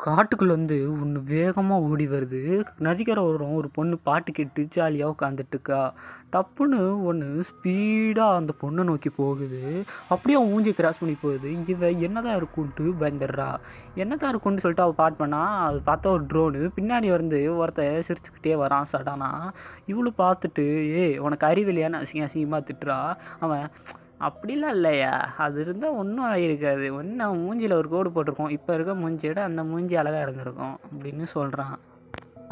காட்டுக்குள்ள வந்து ஒன்று வேகமாக ஓடி வருது. நதிக்கரை ஓரம் ஒரு பொண்ணு பாட்டு கேட்டு ஜாலியாக உட்காந்துட்டுருக்கா. டப்புன்னு ஒன்று ஸ்பீடாக அந்த பொண்ணை நோக்கி போகுது. அப்படியே அவன் மூஞ்சி கிராஸ் பண்ணி போகுது. என்னதான் இருக்குன்ட்டு பயந்துடுறா. என்னதான் இருக்குன்னு சொல்லிட்டு அவள் பாட் பண்ணா. அது பார்த்தா ஒரு ட்ரோனு பின்னாடி வந்து ஒருத்தன் சிரிச்சுக்கிட்டே வரான் சடானா. இவ்வளோ பார்த்துட்டு உனக்கு அறிவில்லையான்னு அசிங்கமாக திட்டுறா. அவன் அப்படிலாம் இல்லையா, அது இருந்தால் ஒன்றும் ஆகிருக்காது, ஒன்று அவன் மூஞ்சியில் ஒரு கோடு போட்டிருக்கோம், இப்போ இருக்க மூஞ்சியோட அந்த மூஞ்சி அழகாக இருந்திருக்கும் அப்படின்னு சொல்கிறான்.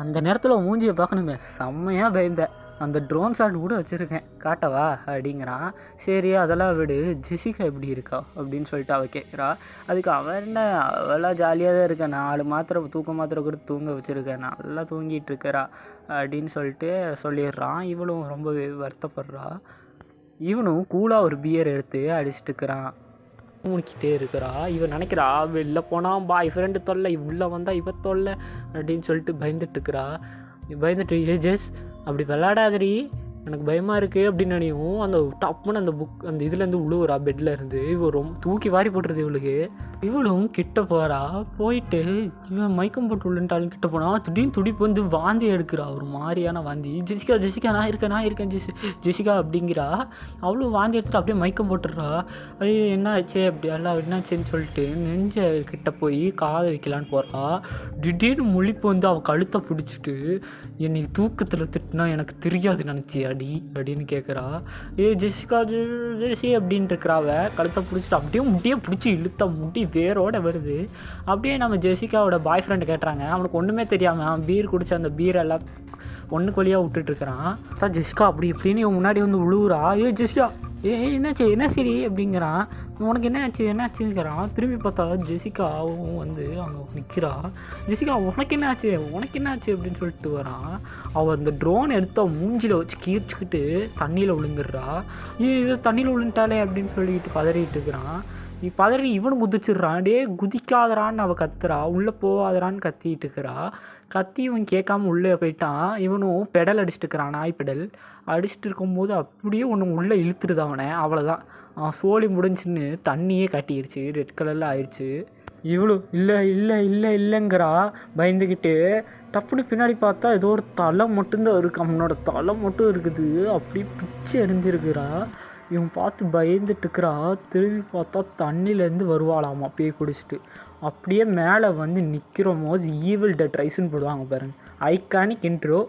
அந்த நேரத்தில் மூஞ்சியை பார்க்கணுமே, செம்மையாக பயந்தேன். அந்த ட்ரோன் ஷாட் கூட வச்சுருக்கேன், காட்டவா அப்படிங்கிறான். சரி அதெல்லாம் விடு, ஜெசிகா எப்படி இருக்கா அப்படின்னு சொல்லிட்டு அவள் கேட்குறா. அதுக்கு அவன் என்ன, அவளாக ஜாலியாக தான் இருக்கேன், 4 மாத்திரை தூக்க மாத்திரை கூட தூங்க வச்சுருக்கேன், நல்லா தூங்கிட்டு இருக்கிறா அப்படின்னு சொல்லிட்டு சொல்லிடுறான். இவளும் ரொம்ப வருத்தப்படுறா. இவனும் கூலாக ஒரு பியர் எடுத்து அடிச்சுட்டு இருக்கிறான். மூணிக்கிட்டே இருக்கிறா. இவன் நினைக்கிறா வெளில போனால் பாய் ஃப்ரெண்டு தொல்லை, உள்ளே வந்தால் இவ தொல்லை அப்படின்னு சொல்லிட்டு பயந்துட்டுருக்கிறா. பயந்துட்டு ஜெஸ் அப்படி விளாடாதடி, எனக்கு பயமாக இருக்குது அப்படின்னு நினைவும் அந்த டப்புன்னு அந்த இதுலேருந்து உழுவுறா பெட்டில் இருந்து. இவன் ரொம்ப தூக்கி வாரி போட்டுருது இவளுக்கு. இவளும் கிட்ட போகிறா. போயிட்டு இவன் மயக்கம் போட்டு உள்ளன்ட்டாலும் கிட்ட போனால் திடீர்னு துடிப்பு வந்து வாந்தி எடுக்கிறா, ஒரு மாதிரியான வாந்தி. ஜெசிகா நான் இருக்கேன் ஜெசிகா அப்படிங்கிறா. அவளும் வாந்தி எடுத்துட்டு அப்படியே மயக்கம் போட்டுடுறா. ஐயோ என்ன ஆச்சு அப்படி எல்லாம் என்னாச்சுன்னு சொல்லிட்டு நெஞ்ச கிட்ட போய் காதை வைக்கலான்னு போகிறா. திடீர்னு முழிப்பு வந்து அவள் கழுத்தை பிடிச்சிட்டு, என்னை தூக்கத்தில் திட்டினா எனக்கு தெரியாது நினச்சி அடி அப்படின்னு கேட்குறா. ஜெசிகா ஜெசி அப்படின்ட்டு இருக்கிறாவ கழுத்தை பிடிச்சிட்டு அப்படியே முடியை பிடிச்சி இழுத்தா முடி வேரோட வருது. அப்படியே நம்ம ஜெசிகாவோட பாய் ஃப்ரெண்டு கேட்டுறாங்க. அவனுக்கு ஒன்றுமே தெரியாமல் அவன் பீர் குடிச்சு அந்த பீரெல்லாம் ஒன்று கொலியாக விட்டுட்டுருக்கிறான். அதான் ஜெசிகா அப்படி இப்படின்னு முன்னாடி வந்து உழுவுறா. ஜெசிகா என்னாச்சு என்ன சரி அப்படிங்கிறான். உனக்கு என்னாச்சுங்கிறான். திரும்பி பார்த்தா ஜெசிகாவும் வந்து அங்கே நிற்கிறா. ஜெசிகா உனக்கு என்னாச்சு அப்படின்னு சொல்லிட்டு வரான். அவள் அந்த ட்ரோன் எடுத்து அவன் மூஞ்சியில் வச்சு கீழ்ச்சிக்கிட்டு தண்ணியில் விழுந்துடுறா. இது தண்ணியில் விழுந்துட்டாலே அப்படின்னு சொல்லிட்டு பதறிட்டு இருக்கிறான். பதறி இவனு குதிச்சிடுறான். குதிக்காதரான்னு அவள் கத்துறா, உள்ளே போகாதரான்னு கத்திட்டு இருக்கிறா. கத்தி இவன் கேட்காம உள்ளே போயிட்டான். இவனும் பெடல் அடிச்சுட்டு இருக்கிறான், நாய் பெடல் அடிச்சுட்டு இருக்கும்போது அப்படியே ஒன்று உள்ளே இழுத்துடுது அவனை. அவ்வளோதான், அவன் சோழி முடிஞ்சுன்னு தண்ணியே கட்டிடுச்சு, ரெட் கலரில் ஆயிடுச்சு. இவ்வளோ இல்லைங்கிறா பயந்துக்கிட்டு. டப்புன்னு பின்னாடி பார்த்தா ஏதோ ஒரு தலை மட்டும்தான் இருக்குது, அவனோட தலை மட்டும் இருக்குது, அப்படியே பிச்சு எரிஞ்சிருக்கிறா. இவன் பார்த்து பயந்துட்டுருக்கிறா. திரும்பி பார்த்தா தண்ணியிலேருந்து வருவாளாமா பேய் குடிச்சிட்டு. அப்படியே மேலே வந்து நிற்கிற போது ஈவில் டெட் ரைஸ்ன்னு போடுவாங்க பாருங்கள், ஐகானிக் இன்ட்ரோ.